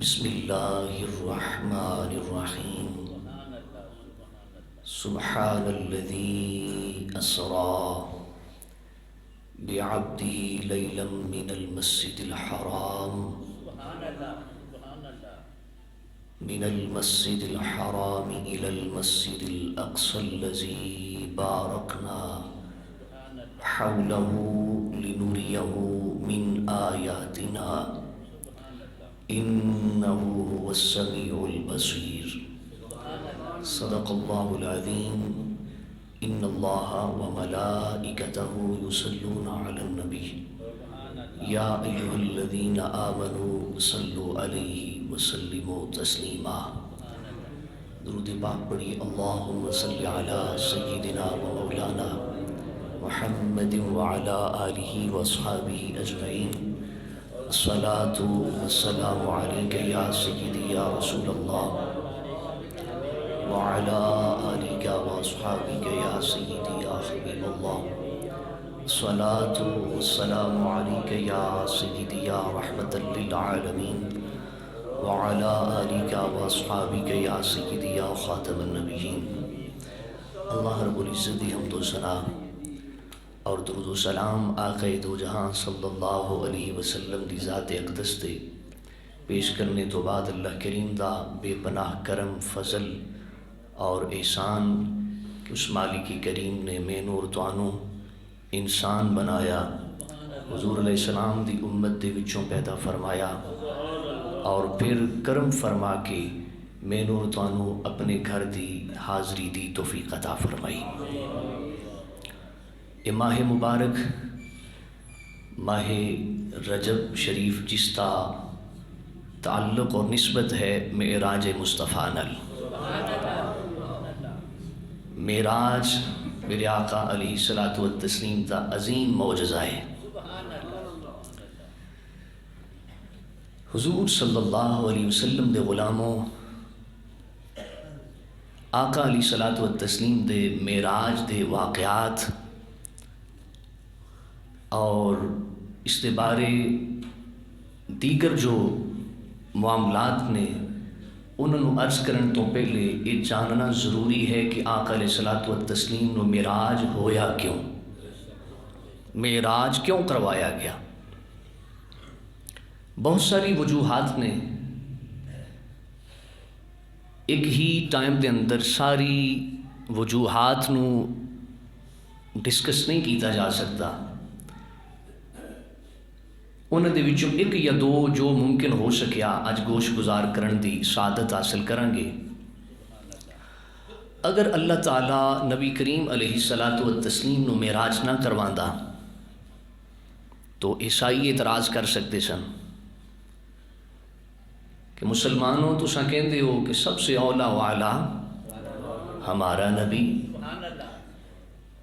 بسم اللہ الرحمن الرحیم سبحان الذی اسری بعبدہ لیلا من المسجد الحرام إلى المسجد الأقصى الذي باركنا حوله لنريه من آياتنا إنه هو السميع البصير صدق الله العظيم إن الله وملائكته يصلون على النبي يا أيها الذين آمنوا صلوا عليه وسلموا تسلیما۔ درود پاک پڑھی۔ اللہم صلی علی سیدنا و مولانا محمد وعلی آلہ واصحابہ اجمعین۔ الصلاة والسلام علیک یا سیدی یا رسول اللہ وعلی آلہ واصحابہ یا سیدی یا حبیب اللہ۔ الصلاة والسلام علیک یا سیدی یا رحمت للعالمین وعلی آلہ واصحابہ یا سیدی یا خاتم النبیین۔ اللہ رب العزت دی حمد و ثنا اور درود و سلام آقا دو جہاں صلی اللہ علیہ وسلم دی ذات اقدس تے پیش کرنے تو بعد اللہ کریم دا بے پناہ کرم فضل اور احسان کہ اس مالک کریم نے میں نور توانو انسان بنایا، حضور علیہ السلام دی امت دے وچوں پیدا فرمایا اور پھر کرم فرما کے میں نور توانو اپنے گھر دی حاضری دی توفیق عطا فرمائی۔ یہ ماہ مبارک ماہ رجب شریف جس کا تعلق اور نسبت ہے معراج مصطفیٰ نال۔ معراج میرے آقا علیہ الصلوۃ والتسلیم کا عظیم معجزہ ہے۔ حضور صلی اللہ علیہ وسلم دے غلاموں، آقا علیہ الصلوۃ والتسلیم دے معراج دے واقعات اور اس دے بارے دیگر جو معاملات نے انہوں عرض کرن تو پہلے یہ جاننا ضروری ہے کہ آقا علیہ الصلوۃ والتسلیم نو معراج ہویا کیوں، معراج کیوں کروایا گیا۔ بہت ساری وجوہات نے، ایک ہی ٹائم دے اندر ساری وجوہات نو ڈسکس نہیں کیتا جا سکتا۔ انہاں دے وچوں ایک یا دو جو ممکن ہو سکیا اج گوش گزار کرن دی سعادت حاصل کریں گے۔ اگر اللہ تعالیٰ نبی کریم علیہ الصلوۃ والتسلیم نو معراج نہ کرواندا تو عیسائی اعتراض کر سکتے سن کہ مسلمانوں تو ساں کہندے ہو کہ سب سے اولا و اعلیٰ ہمارا نبی،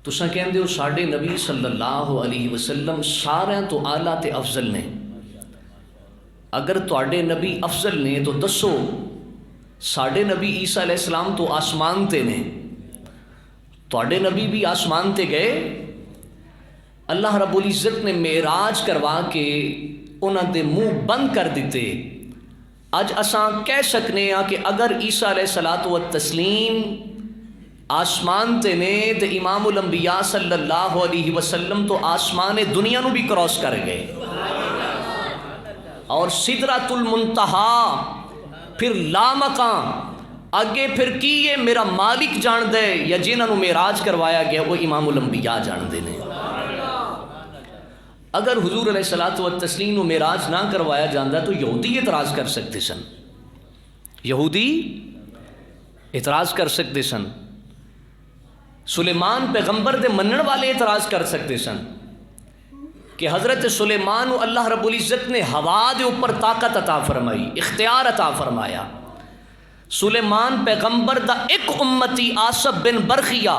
تو ساں کہندے ہو ساڈے نبی صلی اللہ علیہ وسلم سارے تو اعلیٰ تے افضل نے۔ اگر تواڈے نبی افضل نے تو دسو ساڈے نبی عیسیٰ علیہ السلام تو آسمان تے نے، تواڈے نبی بھی آسمان تے گئے۔ اللہ رب العزت نے معراج کروا کے انہاں دے منہ بند کر دیتے۔ اج اساں کہہ سکنے ہاں کہ اگر عیسیٰ علیہ الصلوۃ والتسلیم آسمان تے نے تے امام الانبیاء صلی اللہ علیہ وسلم تو آسمان دنیا نو بھی کراس کر گئے، اور سدرۃ المنتہا پھر لامکاں اگے پھر کی یہ میرا مالک جان دے یا جنہاں نو معراج کروایا گیا وہ امام الانبیاء جان دے نے۔ اگر حضور علیہ الصلوۃ والتسلیم نو معراج نہ کروایا جاندہ تو یہودی اعتراض کر سکتے سن، یہودی اعتراض کر سکتے سن، سلیمان پیغمبر دے منن والے اعتراض کر سکتے سن کہ حضرت سلیمان و اللہ رب العزت نے ہوا دے اوپر طاقت عطا فرمائی، اختیار عطا فرمایا۔ سلیمان پیغمبر دا ایک امتی آصف بن برخیہ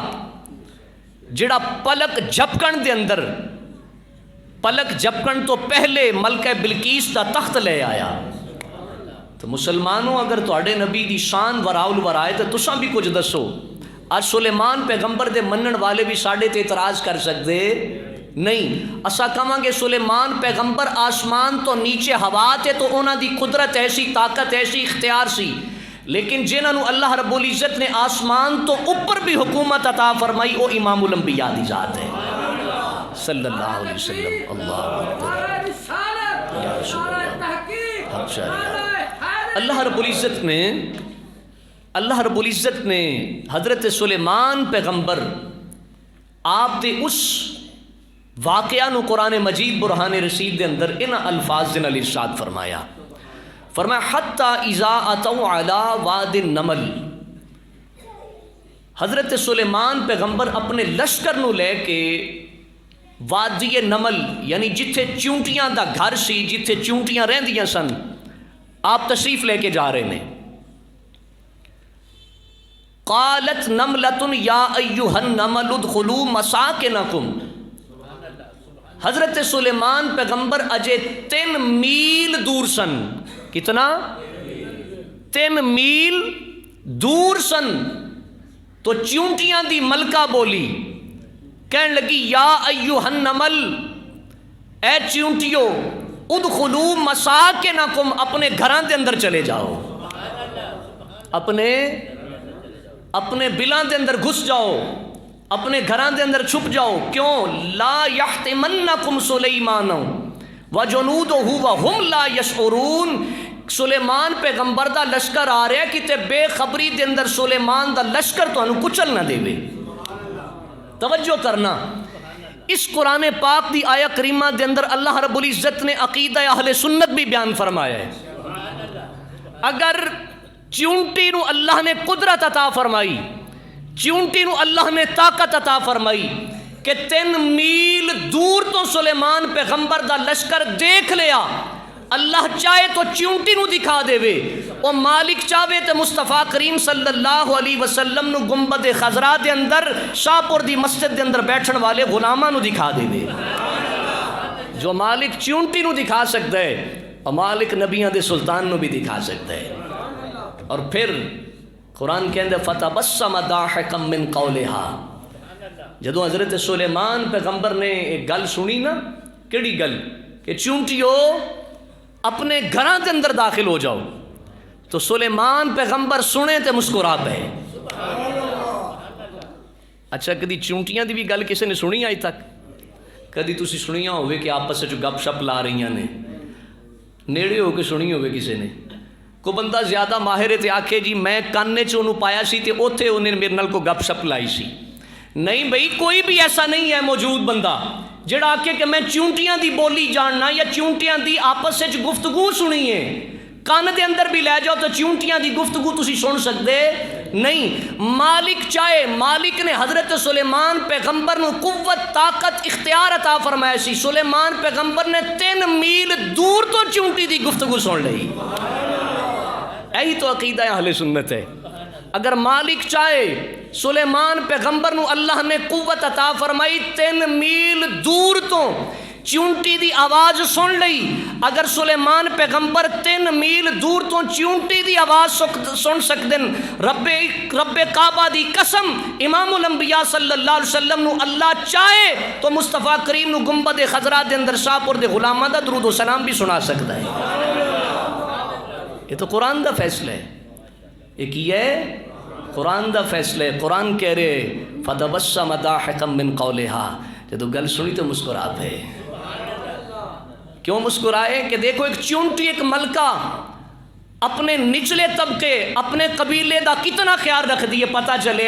جڑا پلک جھپکن دے اندر، پلک جھپکن تو پہلے ملکہ بلقیس دا تخت لے آیا۔ تو مسلمانوں اگر تواڈے نبی دی شان وراء الورائے تو تساں بھی کچھ دسو۔ آج سلیمان پیغمبر دے منن والے بھی ساڑھے تے اعتراض کر سکتے نہیں اسا کہاں گے سلیمان پیغمبر آسمان تو نیچے ہوا تے تو انہاں دی قدرت ایسی طاقت ایسی اختیار سی، لیکن جنہاں نو اللہ رب العزت نے آسمان تو اوپر بھی حکومت عطا فرمائی وہ امام الانبیاء دی ذات ہے صلی اللہ علیہ وسلم۔ اللہ اکبر یا رسول اللہ۔ اللہ رب العزت نے حضرت سلیمان پیغمبر آپ دے اس واقعہ نو قرآن مجید برہان رشید دے اندر ان الفاظ دے نال ارشاد فرمایا، فرمایا حتی اذا اتوا علی واد النمل، حضرت سلیمان پیغمبر اپنے لشکر نو لے کے وادی نمل یعنی جتھے چونٹیاں دا گھر سی، جتھے چونٹیاں رہندیاں سن، آپ تشریف لے کے جا رہے ہیں۔ قالت نملۃ یا ایھا النمل ادخلوا مساکنکم، حضرت سلیمان پیغمبر اجے 3 میل دور سن، کتنا؟ 3 میل دور سن، تو چونٹیاں دی ملکہ بولی، کہنے لگی یا ایھا النمل، اے چونٹیو، ادخلوا مساکنکم، اپنے گھراں دے اندر چلے جاؤ، اپنے بلاں دے اندر گھس جاؤ، اپنے گھراں دے اندر چھپ جاؤ۔ کیوں؟ لا یحتمنکم سلیمان وجنودہ وہم لا یشعرون، سلیمان پیغمبر دا لشکر آ رہا ہے، کتے بے خبری دے اندر سلیمان دا لشکر تو انہوں کچل نہ دے وے۔ توجہ کرنا، اس قرآن پاک دی آیہ کریمہ دے اندر اللہ رب العزت نے عقیدہ اہل سنت بھی بیان فرمایا ہے۔ اگر چونٹی نو اللہ نے قدرت عطا فرمائی، چونٹی نو اللہ نے طاقت عطا فرمائی کہ 3 میل دور تو سلیمان پیغمبر دا لشکر دیکھ لیا، اللہ چاہے تو چونٹی نو دکھا دے وے، اور مالک چاہے تو مصطفیٰ کریم صلی اللہ علیہ وسلم نو گنبد خضرا دے اندر شاہپور دی مسجد دے اندر بیٹھن والے غلاماں نو دکھا دے وے۔ جو مالک چونٹی نو دکھا سکتا ہے، اور مالک نبیاں دے سلطان نو بھی دکھا سکتا ہے۔ اور پھر قرآن کے اندر فَتَبَسَّمَ ضَاحِكًا مِّن قَوْلِهَا، جدو حضرت سلیمان پیغمبر نے ایک گل سنی نا، کیڑی گل؟ کہ چونٹیو اپنے گھراں دے اندر داخل ہو جاؤ، تو سلیمان پیغمبر سنے تے مسکرا پے۔ اچھا کدی چونٹیاں دی بھی گل کسی نے سنی آج تک؟ کدی تسی سنیاں ہوئے کہ آپس وچ گپ شپ لا رہی نے، نیڑے ہو کے سنی ہوئے کسی نے؟ کو بندہ زیادہ ماہر تے آکھے جی میں کانے چ انہوں پایا سی تے اوتھے انہیں میرے نال کو گپ شپ لائی سی۔ نہیں بھئی، کوئی بھی ایسا نہیں ہے موجود بندہ جڑا آکھے کہ میں چونٹیاں دی بولی جاننا یا چونٹیاں دی آپس وچ گفتگو سنی ہے۔ کان دے اندر بھی لے جاؤ تو چونٹیاں دی گفتگو تسی سن سکتے نہیں۔ مالک چاہے، مالک نے حضرت سلیمان پیغمبر نو قوت طاقت اختیار عطا فرمایا سی، سلیمان پیغمبر نے 3 میل دور تو چونٹی دی گفتگو سن لئی۔ یہی تو عقیدہ اہل سنت ہے۔ اگر مالک چاہے، سلیمان پیغمبر نو اللہ نے قوت عطا فرمائی، 3 میل دور تو چونٹی دی آواز سن لئی۔ اگر سلیمان پیغمبر 3 میل دور تو چونٹی دی آواز سن سکدن، رب کعبہ دی قسم امام الانبیاء صلی اللہ علیہ وسلم نو اللہ چاہے تو مصطفیٰ کریم نو گنبد خضرا دے اندر شاہپور دے غلاماں دا درود و سلام بھی سنا سکتا ہے۔ یہ تو قرآن دا فیصلہ ہے، ایک یہ ہے قرآن دا فیصلہ ہے۔ قرآن کہہ رہے فَتَبَسَّمَ ضَاحِكًا مِّن قَوْلِهَا، جب گل سنی تو مسکرا پے۔ کیوں مسکرائے؟ کہ دیکھو ایک چونٹی، ایک ملکہ اپنے نچلے طبقے، اپنے قبیلے دا کتنا خیال رکھ دیے۔ پتہ چلے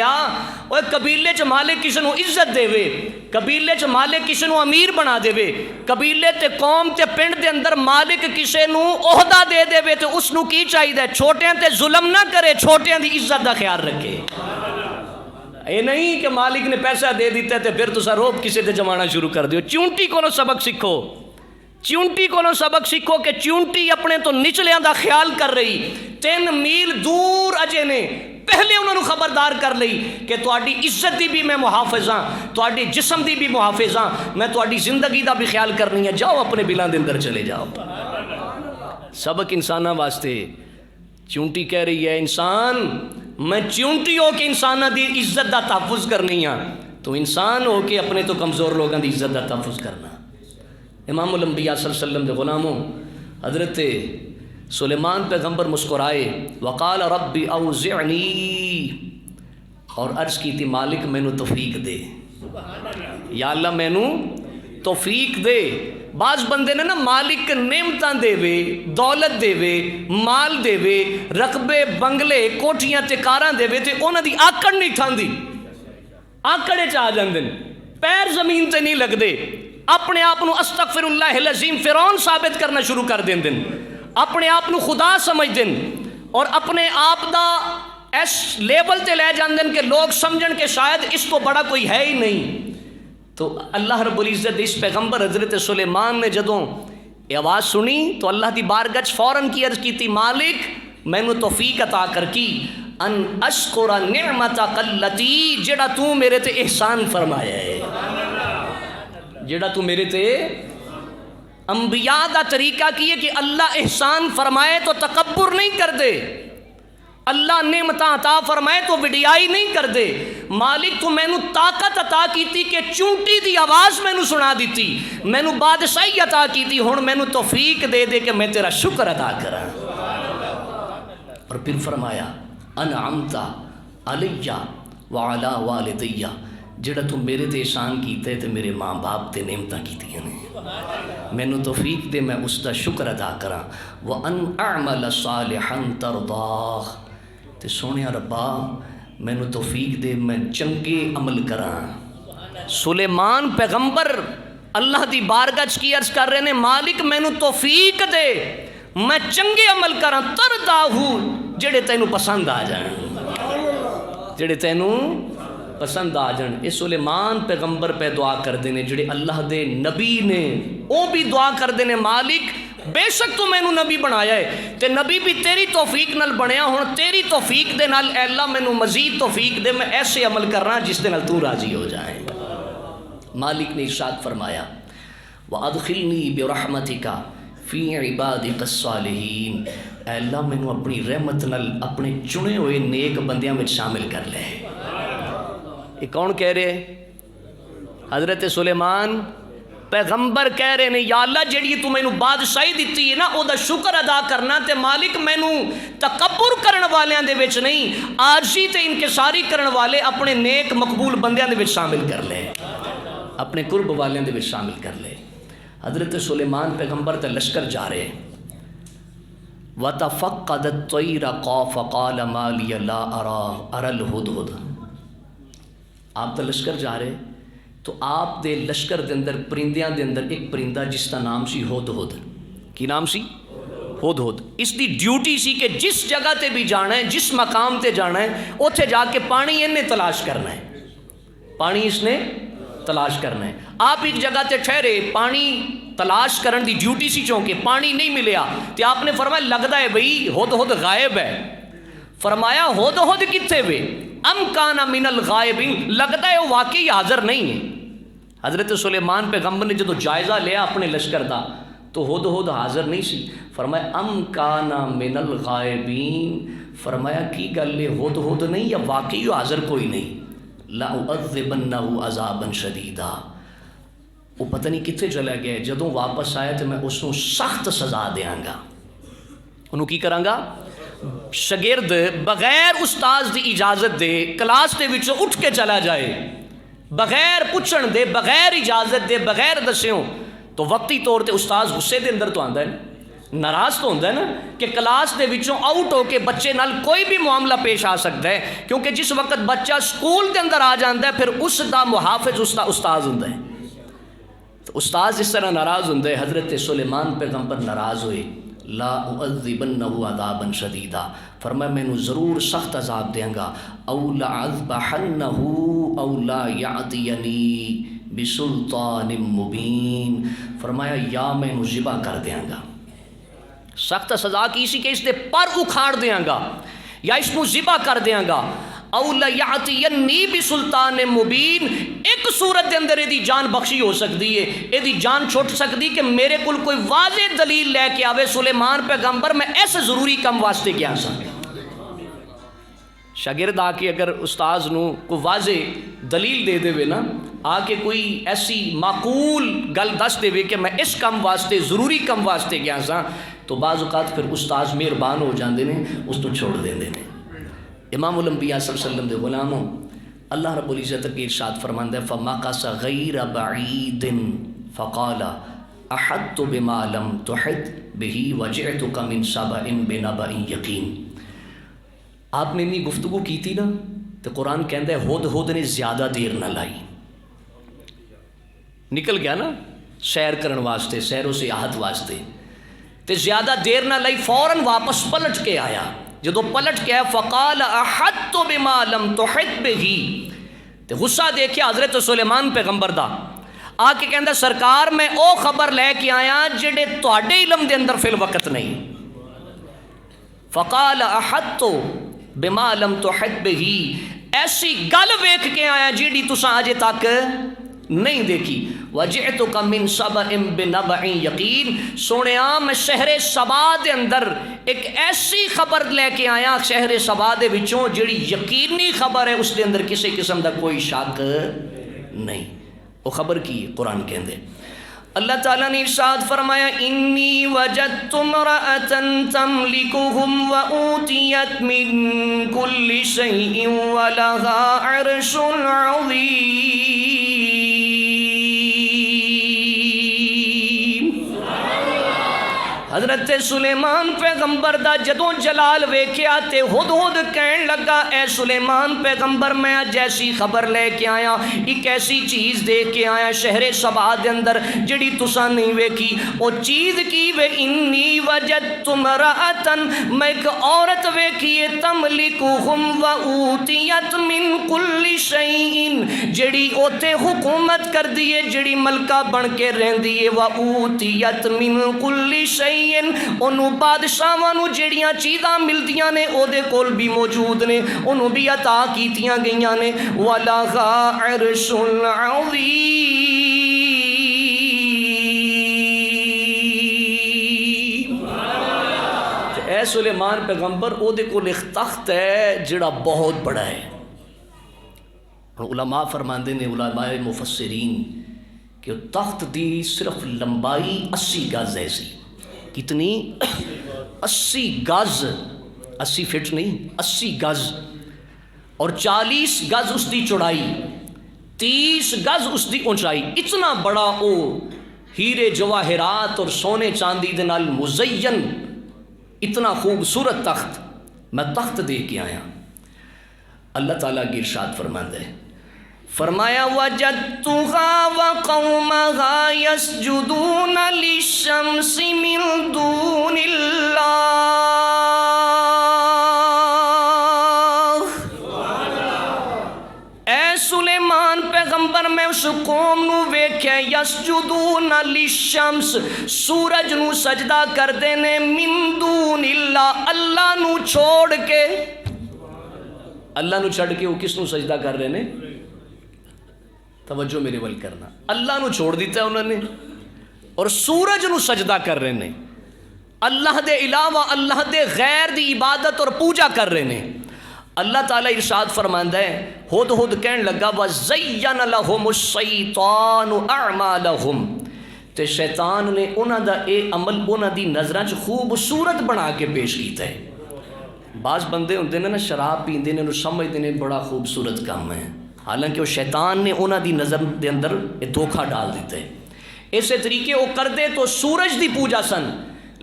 وہ قبیلے چ مالک کسی نو عزت دے وے، قبیلے چ مالک کسی نو امیر بنا دے وے، قبیلے تے قوم تے پنڈ دے اندر مالک کسی نو عہدہ دے دے وے، تو اس نو کی چاہیے؟ چھوٹیاں تے ظلم نہ کرے، چھوٹیاں دی عزت دا خیال رکھے۔ یہ نہیں کہ مالک نے پیسہ دے دیتا ہے تے پھر تسا روب کسی تے جمانا شروع کر دیو۔ چونٹی کو سبق سیکھو، چونٹی کو سبق سیکھو کہ چونٹی اپنے تو نچلیاں دا خیال کر رہی۔ 3 میل دور اجے نے پہلے انہوں نے خبردار کر لئی کہ تواڈی عزت دی بھی میں محافظ ہاں، تواڈی جسم دی بھی محافظ ہاں، میں تواڈی زندگی دا بھی خیال کرنی ہے، جاؤ اپنے بلاں دے اندر چلے جاؤ۔ سبق انساناں واسطے۔ چونٹی کہہ رہی ہے انسان میں چونٹی ہو کے انساناں دی عزت دا تحفظ کرنی ہاں، تو انسان ہو کے اپنے تو کمزور لوگوں کی عزت کا تحفظ کرنا. امام الانبیاء صلی اللہ علیہ وسلم کے غلاموں حضرت سلیمان پیغمبر مسکرائے. وقال رب اوزعنی، اور عرض کی تھی مالک مینو توفیق دے، یا اللہ مینو توفیق دے. بعض بندے نے نا مالک نعمتاں دے وے، دولت دے وے، مال دے وے، رقبے بنگلے کوٹھیاں تے کاراں دے وے تے انہاں دی آکڑ نہیں ٹھاندی، آکڑے چ آ جاندے نے، پیر زمین تے نہیں لگدے، اپنے آپ نو استغفر اللہ العظیم فرعون ثابت کرنا شروع کر دیندے، اپنے آپ نو خدا سمجھدے اور اپنے آپ دا اس لیول تے لے جاندے کہ لوگ سمجھن کہ شاید اس تو بڑا کوئی ہے ہی نہیں. تو اللہ رب العزت اس پیغمبر حضرت سلیمان نے جدوں یہ آواز سنی تو اللہ دی بارگاہ فوراً کی عرض کی تھی مالک مینو توفیق عطا کر کی ان اشکر نعمتک التی، جڑا تو میرے تے احسان فرمایا ہے، جڑا تو میرے تے. انبیاء دا طریقہ کی ہے کہ اللہ احسان فرمائے تو تکبر نہیں کر دے، اللہ نعمتاں عطا فرمائے تو وڈیائی نہیں کر دے. مالک تو مینو طاقت عطا کیتی کہ چونٹی دی آواز مینو سنا دیتی، مینو بادشاہی عطا کیتی، ہن مینو توفیق دے دے کہ میں تیرا شکر ادا کراں. اور پھر فرمایا انعمت علی وعلی والدی، جڑا تو میرے تے احسان کیتے تے میرے ماں باپ تے نعمتاں کیتیاں نے، مینو توفیق دے میں اس دا شکر ادا کراں. وان اعمل صالحا ترضاہ، تے سونے ربا مینو توفیق دے میں چنگے عمل کراں. سلیمان پیغمبر اللہ دی بارگاہ کی عرض کر رہے نے مالک مینو توفیق دے میں چنگے عمل کراں، ترضاہ جڑے تینوں پسند آ جان، جڑے تینوں پسند آ جان. اے سلیمان پیغمبر پہ دعا کر دینے، جڑے اللہ دے نبی نے او بھی دعا کر دینے مالک بے شک تو مینو نبی بنایا ہے تے نبی بھی تیری توفیق نال بنیا، ہن تیری توفیق دے نال اے اللہ مینو مزید توفیق دے، میں ایسے عمل کرنا جس دے نال تو راضی ہو جائے. مالک نے ارشاد فرمایا وادخلنی برحمتک فی عبادک الصالحین، اے اللہ مینو اپنی رحمت نال اپنے چنے ہوئے نیک بندیاں میں شامل کر لے. یہ کون کہہ رہے؟ حضرت سلیمان پیغمبر کہہ رہے ہیں یا اللہ جڑی تو مینو بادشاہی دیتی ہے نا او دا شکر ادا کرنا تے مالک مینو تکبر کرن والیاں دے وچ نہیں، عاجزی تے انکساری کرن والے اپنے نیک مقبول بندیاں دے وچ شامل کر لے، اپنے قرب والیاں دے وچ شامل کر لے. حضرت سلیمان پیغمبر تے لشکر جا رہے وَتَفَقَّدَ الطَّيْرَ فَقَالَ مَا لِيَ لَا أَرَى الْهُدْهُدْ. آپ تے لشکر جا رہے تو آپ دے لشکر دے اندر پرندیاں دے اندر ایک پرندہ جس کا نام سی ہدہد. کی نام سی؟ ہدہد. اس دی ڈیوٹی سی کہ جس جگہ تے بھی جانا ہے، جس مقام تے جانا ہے، اوتھے جا کے پانی انہیں تلاش کرنا ہے، پانی اس نے تلاش کرنا ہے. آپ ایک جگہ تے ٹھہرے، پانی تلاش کرن دی ڈیوٹی سی، چونکہ پانی نہیں ملیا تے آپ نے فرمایا لگدا ہے بھئی ہدہد غائب ہے. فرمایا ہدہد کتھے وے؟ ام کان من الغائبین، لگتا ہے وہ واقعی حاضر نہیں ہے. حضرت سلیمان پیغمبر نے جدو جائزہ لیا اپنے لشکر دا تو ہدہد حاضر نہیں سی. فرمایا ام کان من الغائبین، فرمایا کی گل ہے ہدہد نہیں یا واقعی حاضر کوئی نہیں؟ لأعذبنہ عذابا شدیدا، وہ پتہ نہیں کتنے چلا گیا. جدوں واپس آیا تو میں اس کو سخت سزا دیاں گا. انہوں کی کراں گا؟ شگرد بغیر استاذ دی اجازت دے کلاس دے وچوں اٹھ کے چلا جائے، بغیر پوچھن دے، بغیر اجازت دے، بغیر دسیوں، تو وقتی طور تے استاذ غصے دے اندر تو آندا ہے، ناراض تو ہوتا ہے نا کہ کلاس دے وچوں آؤٹ ہو کے بچے نال کوئی بھی معاملہ پیش آ سکتا ہے، کیونکہ جس وقت بچہ سکول دے اندر آ جاندہ ہے پھر اس دا محافظ اس دا استاذ ہوتا ہے. تو استاذ اس طرح ناراض ہوتا ہے. حضرت سلیمان پیغمبر ناراض ہوئے. لا اعذبنہ عذابا شدیدا، فرمایا میں نو ضرور سخت عذاب دیاں گا. او لأذبحنہ او لا یعطینی بسلطان مبین، فرمایا یا میں نو ذبح کر دیاں گا. سخت سزا کی اسی کہ اس دے پر اکھاڑ دیاں گا یا اس کو ذبح کر دیاں گا. او لیعطینی بسلطان مبین، ایک صورت دے اندر ایدی جان بخشی ہو سکتی ہے، ایدی جان چھوٹ سکتی کہ میرے کل کوئی واضح دلیل لے کے آوے سلیمان پیغمبر میں ایسے ضروری کم واسطے کیا سکتے. شاگرد آ کے اگر استاذ نو کو واضح دلیل دے دے نا، آ کے کوئی ایسی معقول گل دس دے کہ میں اس کم واسطے ضروری کم واسطے گیا سا، تو بعض اوقات پھر استاذ مہربان ہو جاندے نے، اس تو چھوڑ دیندے نے۔ امام الانبیاء صلی اللہ علیہ وسلم دے غلاموں، اللہ رب العزت کے ارشاد فرماندا ہے فَمَكَثَ غَيْرَ بَعِيدٍ فَقَالَ أَحَطْتُ بِمَا لَمْ تُحِطْ بِهِ وَجِئْتُكَ مِنْ سَبَإٍ بِنَبَإٍ یقین۔ آپ نے اتنی گفتگو کی تھی نا، تو قرآن کہندا ہے ہد نے زیادہ دیر نہ لائی، نکل گیا نا سیر کرن واسطے، سیر و سیاحت واسطے، تے زیادہ دیر نہ لائی، فوراً واپس پلٹ کے آیا۔ جدو پلٹ کے آیا فقال احطت بما لم تحط به، تے غصہ دیکھیا حضرت سلیمان پیغمبر دا، آ کے کہندا سرکار میں او خبر لے کے آیا جڑے تواڈے علم دے اندر فی الوقت نہیں۔ فقال احطت بما لم تحط به، ایسی گل ویکھ کے آیا جیڑی تساں اجے تک نہیں دیکھی۔ وجئتک من سبأ بنبأ یقین، سونیا میں شہر سبا دے اندر ایک ایسی خبر لے کے آیا شہر سبا دے وچوں جیڑی یقینی خبر ہے، اس دے اندر کسی قسم دا کوئی شک نہیں۔ وہ خبر کی قرآن کہندے، اللہ تعالیٰ نے ارشاد فرمایا انی وجدت امرأة تملکہم وأوتیت من کل شیء ولها عرش عظیم۔ حضرت سلیمان پیغمبر دا جدوں جلال ویکھیا تے ہد کہن لگا اے سلیمان پیغمبر میں اج ایسی خبر لے کے آیا، ایک ایسی چیز دیکھ کے آیا شہر سبا دے اندر جڑی تساں نہیں ویکھی۔ او چیز کی وے انی وجدت امرأۃ، میں ایک عورت ویکھی ہے تملکہم وأوتیت من کل شیء، جڑی اوتے حکومت کر دیے، جڑی ملکہ بن کے رہندی ہے، وأوتیت من کل شیء، انہوں بادشاہاں نو جڑیاں چیزاں ملدیاں نے او دے کول بھی موجود نے، انہوں بھی عطا کیتیاں گئیاں نے۔ وَلَهَا عَرْشٌ عَظِيمٌ، اے سلیمان پیغمبر او دے کول ایک تخت ہے جڑا بہت بڑا ہے۔ علماء فرماندے نے، علماء مفسرین، کہ تخت دی صرف لمبائی 80 گز ایسی، کتنی 80 گز، 80 فٹ نہیں 80 گز، اور 40 گز اس دی چوڑائی، 30 گز اس دی اونچائی، اتنا بڑا او ہیرے جواہرات اور سونے چاندی دے نال مزین، اتنا خوبصورت تخت۔ میں تخت دے کے آیا۔ اللہ تعالیٰ کی ارشاد فرماندے ہے، فرمایا وجدتها وقومها يسجدون للشمس من دون اللہ۔ اے سلیمان پیغمبر میں اس قوم نو ویکھے یسجدون للشمس، سورج نو سجدہ کر دینے، من دون اللہ، اللہ نو چھوڑ کے۔ اللہ نو چھڑ کے وہ کس نو سجدہ کر رہے نے؟ توجہ میرے ول کرنا، اللہ نو چھوڑ دیتا ہے انہوں نے، اور سورج نو سجدہ کر رہے نے، اللہ دے علاوہ اللہ دے غیر دی عبادت اور پوجا کر رہے نے۔ اللہ تعالیٰ ارشاد فرماندا ہے، ہد کہن لگا وَزَيَّنَ لَهُمُ الشَّيْطَانُ أَعْمَالَهُمْ، تے شیطان نے انہاں دا اے عمل انہاں دی نظراں چ خوبصورت بنا کے پیش کیتا ہے۔ بعض بندے ہوندے نے نا شراب پیندے نے، انہوں سمجھدے نے بڑا خوبصورت کام ہے، حالانکہ وہ شیطان نے انہاں دی نظر دے اندر دھوکہ ڈال دیتا ہے۔ اسی طریقے وہ کردے تو سورج دی پوجا سن،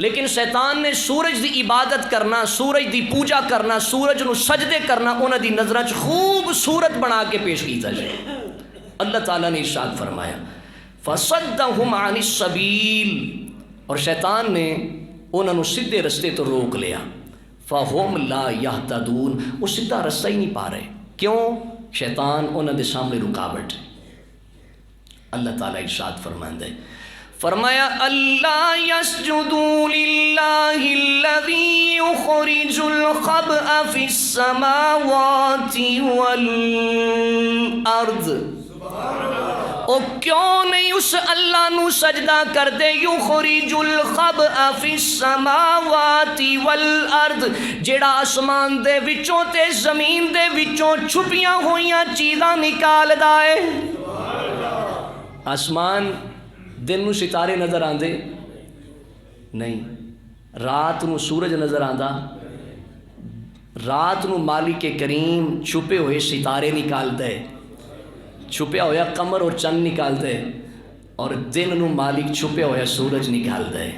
لیکن شیطان نے سورج دی عبادت کرنا، سورج دی پوجا کرنا، سورج نو سجدے کرنا انہاں دی نظراں چ خوبصورت بنا کے پیش کیتا جائے۔ اللہ تعالیٰ نے ارشاد فرمایا فَصَدَّهُمْ عَنِ السَّبِيلِ، اور شیطان نے انہاں نو سیدھے رستے تو روک لیا۔ فَهُمْ لَا يَهْتَدُونَ، وہ سیدھا رستہ ہی نہیں پا رہے، کیوں؟ شیطان انہوں نے سامنے رکاوٹ۔ اللہ تعالیٰ ارشاد فرماندا ہے، فرمایا اللہ یسجدوا للہ الذی یخرج الخبء فی السماوات والارض، او کیوں نہیں اس اللہ نو سجدہ کر دے یخرج الخبء فی السماوات والارض جیڑا آسمان دے وچوں تے زمین دے وچوں چھپیاں ہوئیاں چیزاں نکالدا ہے۔ آسمان دن نو ستارے نظر آندے نہیں، رات نو سورج نظر آندا، رات نو مالک کریم چھپے ہوئے ستارے نکالدا ہے، چھپیا ہویا قمر اور چند نکالدا ہے، اور دن نو مالک چھپیا ہویا سورج نکالدا ہے۔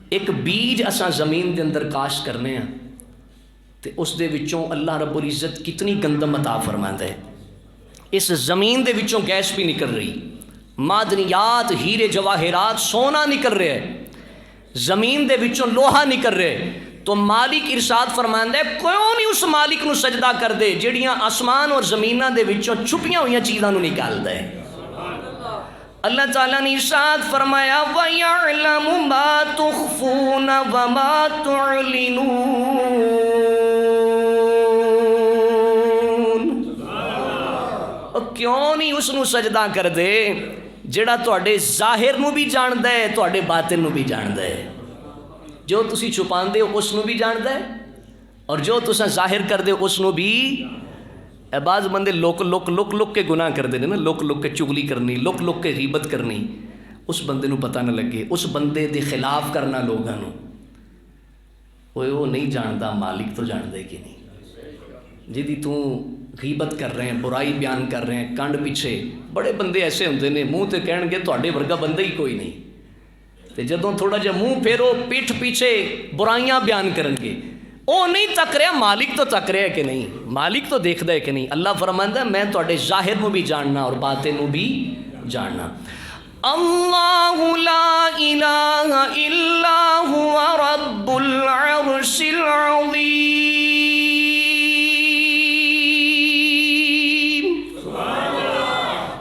ایک بیج اساں زمین دے اندر کاشت کرنے ہیں تے اس دے وچوں اللہ رب العزت کتنی گندم عطا فرماندا ہے۔ اس زمین دے وچوں گیس بھی نکل رہی، معدنیات، ہیرے جواہرات، سونا نکل رہا ہے، زمین دے وچوں لوہا نکل رہا ہے، تو مالک ارشاد فرماندا ہے کیوں نہیں اس مالک نو سجدہ کر دے جڑیاں آسمان اور زمیناں دے وچوں چھپیاں ہوئیاں چیزاں نو نکالدا ہے۔ اللہ تعالیٰ نے ارشاد فرمایا وَيَعْلَمُ مَا تُخْفُونَ وَمَا تُعْلِنُونَ، کیوں نہیں اس نو سجدہ کر دے جڑا تواڈے ظاہر نو بھی جاندا ہے، تواڈے باطن نو بھی جاندا ہے، جو تسی چھپاندے ہو اس نو بھی جاندا ہے، اور جو تساں ظاہر کر دے اس نو بھی۔ بعض بندے لک کے گناہ کر دے نا، لک کے چغلی کرنی، لک کے غیبت کرنی، اس بندے نو پتہ نہ لگے، اس بندے دے خلاف کرنا لوگاں نو، وہ نہیں جاندا مالک تو جاندا ہے کہ نہیں۔ جدی تو غیبت کر رہے ہیں، برائی بیان کر رہے ہیں، کنڈ پیچھے، بڑے بندے ایسے ہوندے نے منہ تے کہن گے تواڈے ورگا بندہ ہی کوئی نہیں، تے جدوں تھوڑا جہا منہ پھیرو پیٹھ پیچھے برائیاں بیان کرن گے، او نہیں تک رہا، مالک تو تک رہا ہے کہ نہیں، مالک تو دیکھدا ہے کہ نہیں۔ اللہ فرماندا ہے میں تواڈے ظاہر نو بھی جاننا اور باطن نو بھی جاننا۔ اللہ لا الہ الا هو رب العرش العظیم،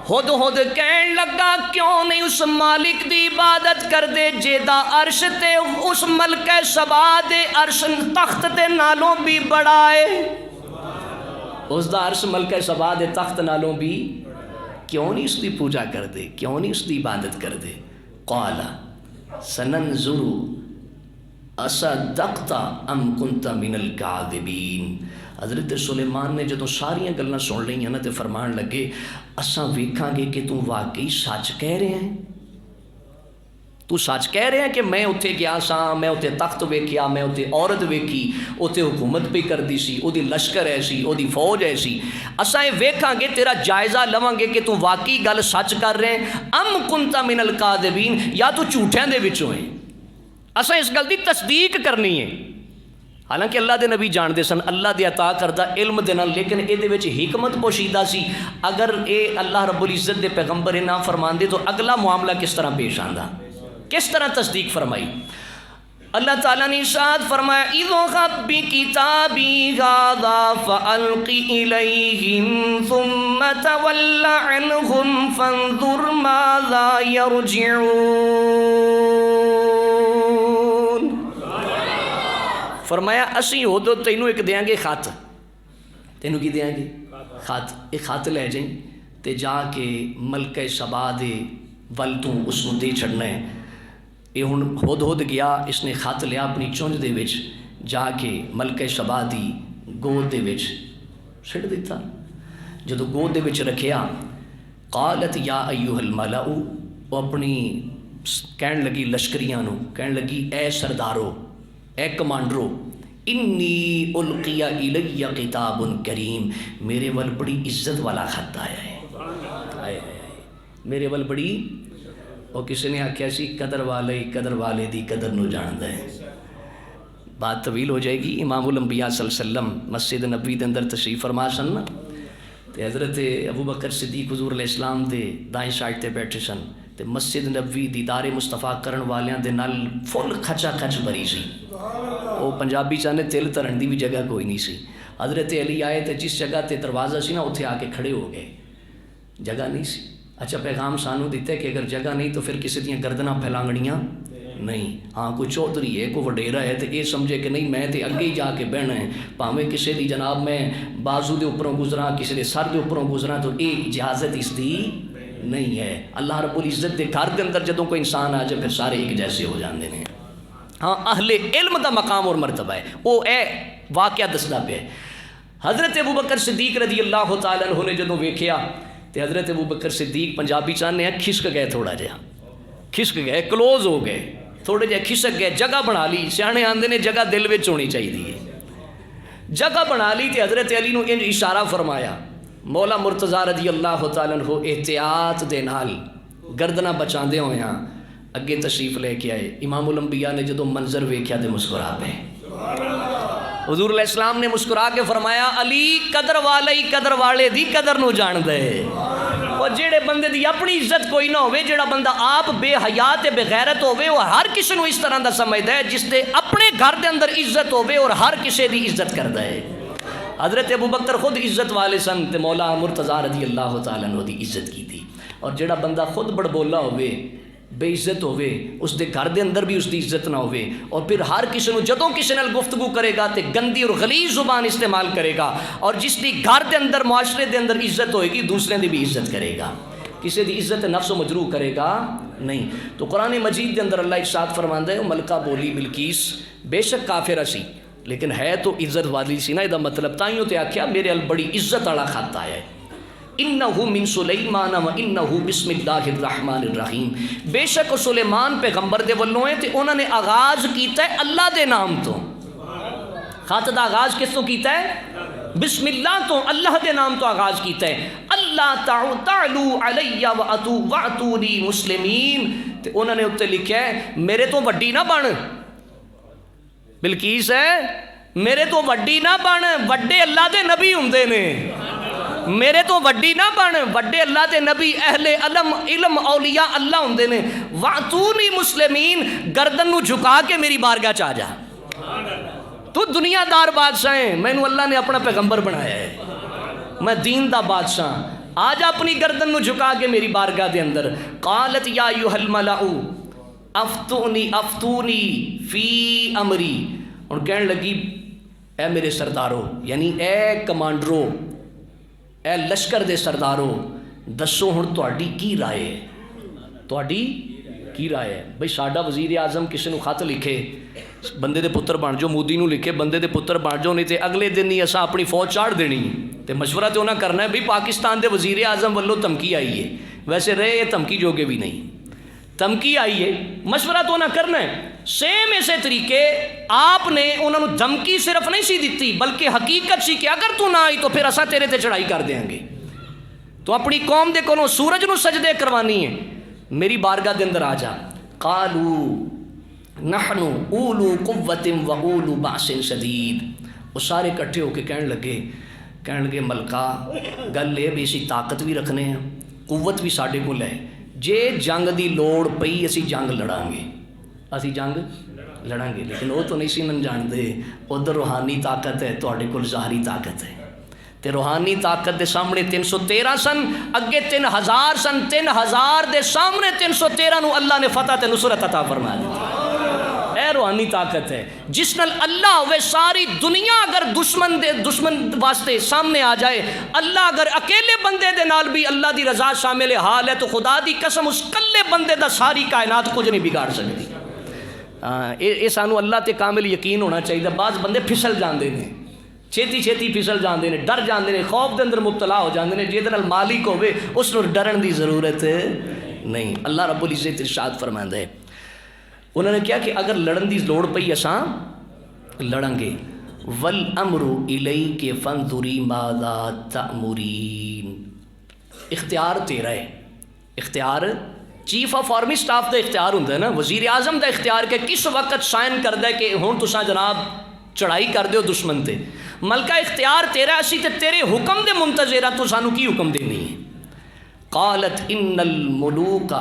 ہد کہن لگا کیوں نہیں اس مالک دی عبادت کر دے جیدا عرش تے اس ملکہ سبا دے عرش تخت تے نالوں بھی بڑا ہے، اس دا عرش ملکہ سبا دے تخت نالوں بھی، کیوں نہیں اس دی پوجا کر دے، کیوں نہیں اس دی عبادت کر دے۔ قال سننظر اصدقت ام کنت من الکاذبین، حضرت سلیمان نے جدوں ساریاں گلاں سن لئیاں نا تے فرمان لگے اساں ویکھاں گے کہ تو واقعی سچ کہہ رہے ہیں، تو سچ کہہ رہے ہیں کہ میں اتھے گیا سا، میں اتھے تخت ویکھیا، میں اتھے عورت ویکھی، اتھے حکومت پہ کردی سی، او دی لشکر ایسی، او دی فوج ایسی، اساں ویکھاں گے تیرا جائزہ لواں گے کہ تو واقعی گل سچ کر رہے ہیں، ام کنت من الکاذبین، یا تو جھوٹیاں دے وچوں ہیں، اساں اس گل دی تصدیق کرنی ہے۔ حالانکہ اللہ دے نبی جان دے سن اللہ دے عطا کردہ علم دے نال، لیکن اے دے وچ حکمت پوشیدہ سی، اگر اے اللہ رب العزت دے پیغمبر نہ فرمان دے تو اگلا معاملہ کس طرح پیش آندا، کس طرح تصدیق فرمائی۔ اللہ تعالیٰ نے ارشاد فرمایا اذهب بکتابی ھذا فألق الیہم ثم تول عنہم فانظر ماذا یرجعون، فرمایا اسی ہو تو تینوں ایک دیاں گے خط، تینوں کی دیاں گے خط، ایک خط لے جائیں تے جا کے ملکہ سبا دے ول تو اس نو دے چھڑنا ہے۔ یہ ہن ہد گیا، اس نے خط لیا اپنی چونج دے وچ، جا کے ملکہ سبا دی گود دے وچ سٹ دیتا، جدو گود دے وچ رکھیا قالت یا ایھا الملأ، وہ اپنی کہن لگی لشکریاں نو، کہن لگی اے سردارو، اے کمانڈرو، انی القی الی کتاب کریم، میرے ول بڑی عزت والا خط آیا ہے، میرے ول بڑی، اور کسی نے آکھیا سی قدر والے دی قدر نو جاندا ہے۔ بات طویل ہو جائے گی۔ امام الانبیاء صلی اللہ علیہ وسلم مسجد نبوی دے اندر تشریف فرما سن نا، تے حضرت ابو بکر صدیق حضور علیہ السلام دے دائیں سائڈ تے بیٹھے سن، تے مسجد نبوی دیدار مصطفیٰ کرن والیاں دے نال فل کھچا کھچ بھری سی، وہ پنجابی چاہنے تل ترن دی بھی جگہ کوئی نہیں سی۔ حضرت علی آئے تے جس جگہ تے دروازہ سی نا اتھے آ کے کھڑے ہو گئے، جگہ نہیں سی۔ اچھا پیغام سانو دیتا ہے کہ اگر جگہ نہیں تو پھر کسی دیاں گردناں پھیلانگڑیاں نہیں. ہاں کوئی چودھری ہے کوئی وڈیرا ہے تو یہ سمجھے کہ نہیں میں تے اگے ہی جا کے بہنا ہے پاویں کسی دی جناب میں بازو دے اوپروں گزراں کسی دے سر دے اوپروں گزراں تو یہ اجازت اس دی نہیں ہے. اللہ رب العزت دے گھر دے اندر جدوں کوئی انسان آ جائے پھر سارے ایک جیسے ہو جاندے ہیں. ہاں اہل علم دا مقام اور مرتبہ ہے وہ اے واقعہ دسدا پیا ہے. حضرت ابوبکر صدیق رضی اللہ تعالیٰ عنہ نے جدوں ویکھیا تے حضرت ابوبکر صدیق پنجابی چاہنے ہیں کھسک گئے تھوڑا جہا کھسک گئے کلوز ہو گئے تھوڑے جہے کھسک گئے جگہ بنا لی. سیانے آندے نے جگہ دل وچ ہونی چاہیے. جگہ بنا لی تے حضرت علی نو انج اشارہ فرمایا. مولا مرتضیٰ رضی اللہ تعالیٰ عنہ احتیاط دے نال گردناں بچاندے ہویاں اگے تشریف لے کے آئے. امام الانبیاء نے جدوں منظر ویکھیا تے مسکرا پے. حضور علیہ السلام نے مسکرا کے فرمایا علی قدر والے قدر والے دی قدر نو جان دے. اور جیڑے بندے دی اپنی عزت کوئی نہ ہوئے جیڑا بندہ آپ بے حیا تے بے غیرت ہوئے وہ ہر کسی نو اس طرح دا سمجھدا ہے جس دے اپنے گھر دے اندر عزت ہوئے اور ہر کسی دی عزت کردا ہے. حضرت ابوبکر خود عزت والے سن تے مولا مرتضیٰ رضی اللہ تعالیٰ عنہ دی عزت کی تھی. اور جیڑا بندہ خود بڑبولا ہوئے بے عزت ہوئے اس دے گھر دے اندر بھی اس دی عزت نہ ہوئے اور پھر ہر کسی نو جدوں کسی نال گفتگو کرے گا تے گندی اور غلیظ زبان استعمال کرے گا. اور جس دی گھر دے اندر معاشرے دے اندر عزت ہوئے گی دوسرے دی بھی عزت کرے گا. کسی دی عزت نفس و مجروح کرے گا نہیں. تو قرآن مجید دے اندر اللہ ارشاد فرماندا ہے ملکہ بولی بلقیس بے شک کافرہ سی لیکن ہے تو عزت والی سی نا. یہ مطلب تائیوں تے آکھیا میرے ال بڑی عزت والا خط آیا ہے. انہو من سلیمان و انہو بسم اللہ الرحمن الرحیم. بے شک سلیمان پیغمبر دے ولوں ہے تے انہوں نے آغاز کیتا ہے اللہ دے نام تو. خط دا آغاز کس تو کیتا ہے بسم اللہ تو اللہ دے نام تو آغاز کیتا ہے. اللہ تعلو علی واتونی مسلمین. تے انہوں نے اتنے لکھا ہے میرے تو وڈی نہ بن بلقیس ہے میرے تو وڈی نہ بن وڈے اللہ دے نبی ہوندے نے. میرے تو وڈی نہ بن وڈے اللہ دے نبی اہل علم اولیاء اللہ ہوندے نے. واتونی مسلمین گردن نو جھکا کے میری بارگاہ چ آ جا. تو دنیا دار بادشاہ ہیں مینوں اللہ نے اپنا پیغمبر بنایا ہے میں دین دا بادشاہ. آج اپنی گردن نو جھکا کے میری بارگاہ دے اندر. قالت یا ایھا الملأ افتونی فی امری. اور کہنے لگی اے میرے سردارو یعنی اے کمانڈرو اے لشکر دے سردارو دسو ہن تہاڈی کی رائے ہے. تہاڈی کی رائے ہے بھئی ساڈا وزیر اعظم کسی نو خط لکھے بندے دے پتر بن جو مودی نو لکھے بندے دے پتر بن جو نہیں تے اگلے دن ہی اساں اپنی فوج چاڑھ دینی تے مشورہ تے انہاں کرنا ہے بھئی پاکستان دے وزیر اعظم والوں دھمکی آئی ہے. ویسے رہے یہ دھمکی جوگے بھی نہیں دھمکی آئی ہے مشورہ تو انہاں کرنا ہے. سیم اسی طریقے آپ نے انہوں نے دھمکی صرف نہیں سی دیتی بلکہ حقیقت سی کہ اگر تو نہ آئی تو پھر اساں تیرے تے چڑھائی کر دیں گے. تو اپنی قوم دے کولوں سورج نو سجدے کروانی ہے میری بارگاہ دے اندر آ جا. قالوا نحن اولو قوت و اولو باس شدید. وہ سارے کٹھے ہو کے کہنے لگے ملکہ گل یہ بھی اسی طاقت بھی رکھنے ہیں قوت بھی ساڈے کول ہے. جے جنگ دی لوڑ پئی اسی جنگ لڑاں گے لیکن وہ تو نہیں سی نن جاندے ادھر روحانی طاقت ہے تہاڈے کول ظاہری طاقت ہے. تے روحانی طاقت دے سامنے 313 سن اگے 3000 سن 3000 دے سامنے 313 نو اللہ نے فتح تے نصرت عطا فرما دی. اے روحانی طاقت ہے جس نال اللہ ہوئے ساری دنیا اگر دشمن واسطے سامنے آ جائے اللہ اگر اکیلے بندے دے نال بھی اللہ دی رضا شامل حال ہے تو خدا دی قسم اس کلے بندے دا ساری کائنات کچھ نہیں بگاڑ سکتی. یہ سانو اللہ تے کامل یقین ہونا چاہیے. بعض بندے پھسل جاندے نے چھتی پھسل جاندے نے ڈر جاندے نے خوف دے اندر مبتلا ہو جاندے نے. جہدے نال مالک ہوے اس نوں ڈرن دی ضرورت نہیں. اللہ رب العزت ارشاد فرماندا ہے انہوں نے کیا کہ اگر لڑن دی لوڑ پئی اساں لڑیں گے. والامر الیک فانظری ماذا تأمرین. اختیار تیرا ہے. اختیار چیف آف آرمی سٹاف دا اختیار ہوندا ہے نا وزیر اعظم دا اختیار کہ کس وقت سائن کردا ہے کہ ہن تساں جناب چڑھائی کر دیو دشمن تے. ملکہ اختیار تیرا اسی تے تیرے حکم دے منتظر تو سانو کی حکم دینی ہے. قالت ان الملوک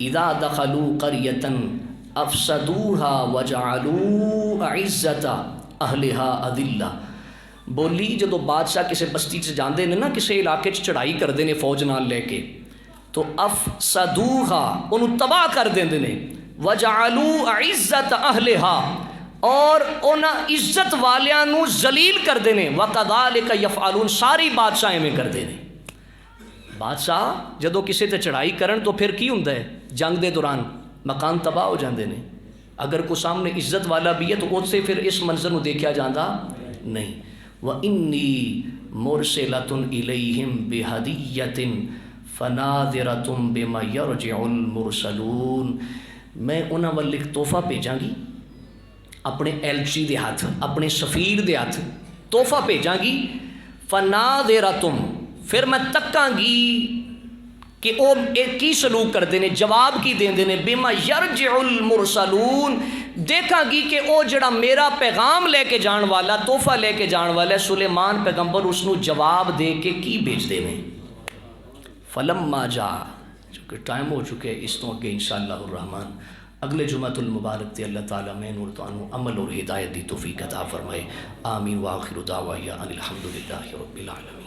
اذا دخلوا قرية افسدوها وجعلوا اعزت اہلها اذلہ. بولی جدو بادشاہ کسی بستی سے جاندے نے نا کسی علاقے چڑھائی کردے نے فوج نال لے کے تو افسدوها انہوں تباہ کر دیندے نے وَجَعَلُوا عِزَّةَ أَهْلِهَا، اور انہاں عزت والیاں نو ذلیل کر دینے، وَكَذَلِكَ يَفْعَلُونَ، ساری بادشاہیں میں کر دینے۔ بادشاہ جدو کسی تے چڑھائی کرن تو پھر کی ہوندا ہے؟ جنگ دے دوران مکان تباہ ہو جاندے نے، اگر کوئی سامنے عزت والا بھی ہے تو اس سے پھر اس منظر نو دیکھا جاندا نہیں۔ وَإِنِّي مُرْسِلَةٌ إِلَيْهِمْ بِهَدِيَّةٍ فَنَاظِرَةٌ بِمَا يَرْجِعُ الْمُرْسَلُونَ، میں انہاں ول ایک تحفہ بھیجاں گی، اپنے ایلچی دے ہاتھ، اپنے سفیر دے ہاتھ تحفہ بھیجاں گی، فَنَاظِرَةٌ، پھر میں تکاں گی کہ وہ ایک کی سلوک کرتے ہیں، جواب کی دیندے نے، بِمَا يَرْجِعُ الْمُرْسَلُونَ، دیکھاں گی کہ او جڑا میرا پیغام لے کے جان والا، تحفہ لے کے جان والا ہے سلیمان پیغمبر، اس نو جواب دے کے کی بھیج دے میں۔ فَلَمَّا جَاءَ، چونکہ ٹائم ہو چکے، اس تو اگے انشاءاللہ الرحمن اگلے جمعۃ المبارک تے اللہ تعالیٰ میں نور تانوں عمل اور ہدایت دی توفیق عطا فرمائے۔ آمین، وآخر دعوایا ان الحمدللہ رب العالمین۔